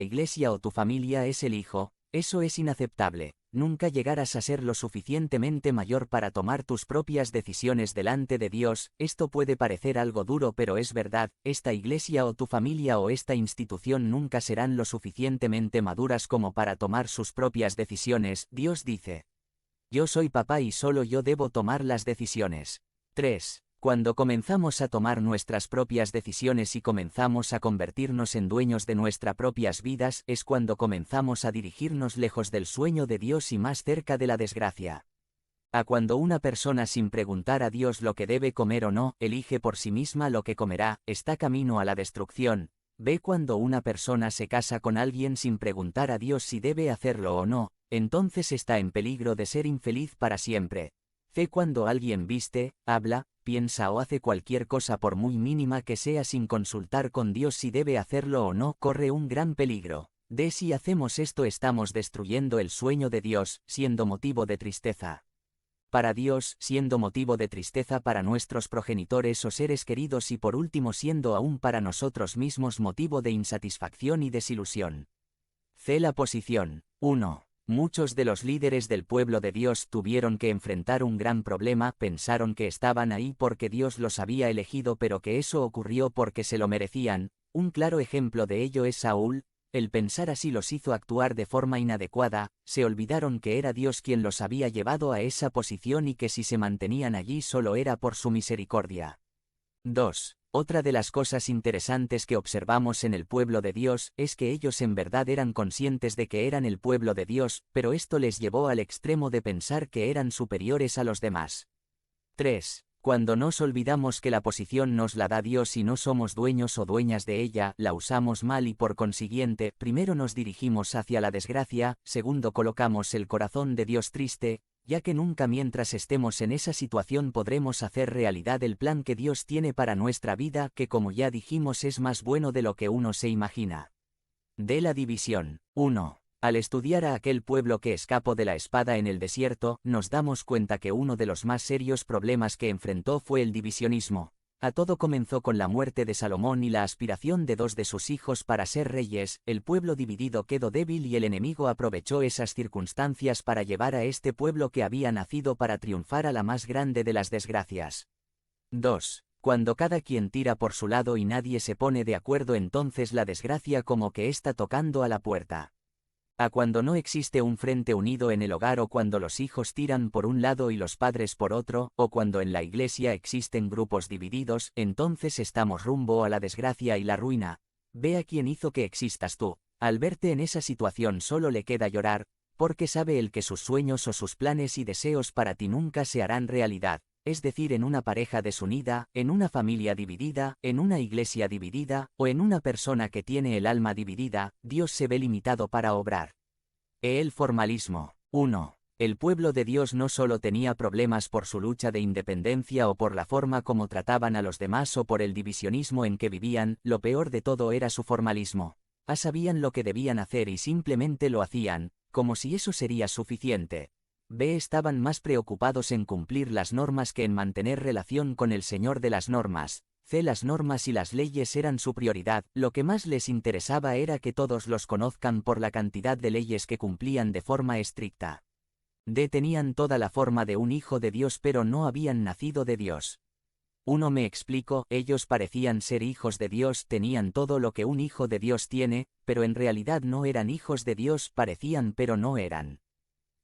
iglesia o tu familia es el hijo, eso es inaceptable. Nunca llegarás a ser lo suficientemente mayor para tomar tus propias decisiones delante de Dios. Esto puede parecer algo duro, pero es verdad. Esta iglesia o tu familia o esta institución nunca serán lo suficientemente maduras como para tomar sus propias decisiones. Dios dice: yo soy papá y solo yo debo tomar las decisiones. 3. Cuando comenzamos a tomar nuestras propias decisiones y comenzamos a convertirnos en dueños de nuestras propias vidas, es cuando comenzamos a dirigirnos lejos del sueño de Dios y más cerca de la desgracia. A cuando una persona, sin preguntar a Dios lo que debe comer o no, elige por sí misma lo que comerá, está camino a la destrucción. Ve cuando una persona se casa con alguien sin preguntar a Dios si debe hacerlo o no, entonces está en peligro de ser infeliz para siempre. Fe cuando alguien viste, habla, piensa o hace cualquier cosa por muy mínima que sea sin consultar con Dios si debe hacerlo o no, corre un gran peligro. De si hacemos esto estamos destruyendo el sueño de Dios, siendo motivo de tristeza para Dios, siendo motivo de tristeza para nuestros progenitores o seres queridos y por último siendo aún para nosotros mismos motivo de insatisfacción y desilusión. C. La posición. 1. Muchos de los líderes del pueblo de Dios tuvieron que enfrentar un gran problema, pensaron que estaban ahí porque Dios los había elegido pero que eso ocurrió porque se lo merecían. Un claro ejemplo de ello es Saúl. El pensar así los hizo actuar de forma inadecuada, se olvidaron que era Dios quien los había llevado a esa posición y que si se mantenían allí solo era por su misericordia. 2. Otra de las cosas interesantes que observamos en el pueblo de Dios es que ellos en verdad eran conscientes de que eran el pueblo de Dios, pero esto les llevó al extremo de pensar que eran superiores a los demás. 3. Cuando nos olvidamos que la posición nos la da Dios y no somos dueños o dueñas de ella, la usamos mal y por consiguiente, primero nos dirigimos hacia la desgracia, segundo colocamos el corazón de Dios triste, ya que nunca mientras estemos en esa situación podremos hacer realidad el plan que Dios tiene para nuestra vida, que como ya dijimos es más bueno de lo que uno se imagina. De la división. 1. Al estudiar a aquel pueblo que escapó de la espada en el desierto, nos damos cuenta que uno de los más serios problemas que enfrentó fue el divisionismo. A todo comenzó con la muerte de Salomón y la aspiración de dos de sus hijos para ser reyes. El pueblo dividido quedó débil y el enemigo aprovechó esas circunstancias para llevar a este pueblo que había nacido para triunfar a la más grande de las desgracias. 2. Cuando cada quien tira por su lado y nadie se pone de acuerdo, entonces la desgracia como que está tocando a la puerta. A cuando no existe un frente unido en el hogar o cuando los hijos tiran por un lado y los padres por otro, o cuando en la iglesia existen grupos divididos, entonces estamos rumbo a la desgracia y la ruina. Ve a quién hizo que existas tú. Al verte en esa situación solo le queda llorar, porque sabe él que sus sueños o sus planes y deseos para ti nunca se harán realidad, es decir, en una pareja desunida, en una familia dividida, en una iglesia dividida, o en una persona que tiene el alma dividida, Dios se ve limitado para obrar. El formalismo. 1. El pueblo de Dios no solo tenía problemas por su lucha de independencia o por la forma como trataban a los demás o por el divisionismo en que vivían, lo peor de todo era su formalismo. Sabían lo que debían hacer y simplemente lo hacían, como si eso sería suficiente. B. Estaban más preocupados en cumplir las normas que en mantener relación con el Señor de las normas. C. Las normas y las leyes eran su prioridad, lo que más les interesaba era que todos los conozcan por la cantidad de leyes que cumplían de forma estricta. D. Tenían toda la forma de un hijo de Dios pero no habían nacido de Dios. 1. Me explico, ellos parecían ser hijos de Dios, tenían todo lo que un hijo de Dios tiene, pero en realidad no eran hijos de Dios, parecían pero no eran.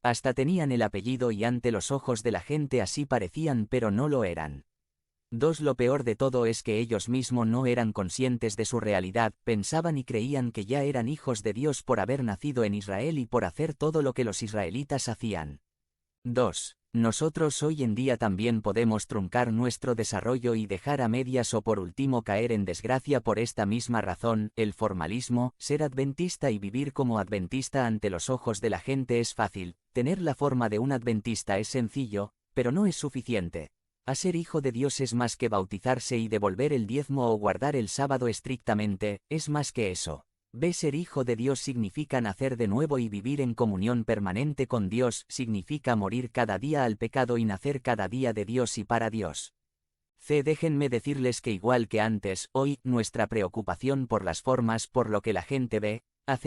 Hasta tenían el apellido y ante los ojos de la gente así parecían pero no lo eran. 2. Lo peor de todo es que ellos mismos no eran conscientes de su realidad, pensaban y creían que ya eran hijos de Dios por haber nacido en Israel y por hacer todo lo que los israelitas hacían. 2. Nosotros hoy en día también podemos truncar nuestro desarrollo y dejar a medias o por último caer en desgracia por esta misma razón. El formalismo, ser adventista y vivir como adventista ante los ojos de la gente es fácil, tener la forma de un adventista es sencillo, pero no es suficiente. A ser hijo de Dios es más que bautizarse y devolver el diezmo o guardar el sábado estrictamente, es más que eso. B. Ser hijo de Dios significa nacer de nuevo y vivir en comunión permanente con Dios, significa morir cada día al pecado y nacer cada día de Dios y para Dios. C. Déjenme decirles que igual que antes, hoy, nuestra preocupación por las formas, por lo que la gente ve, hace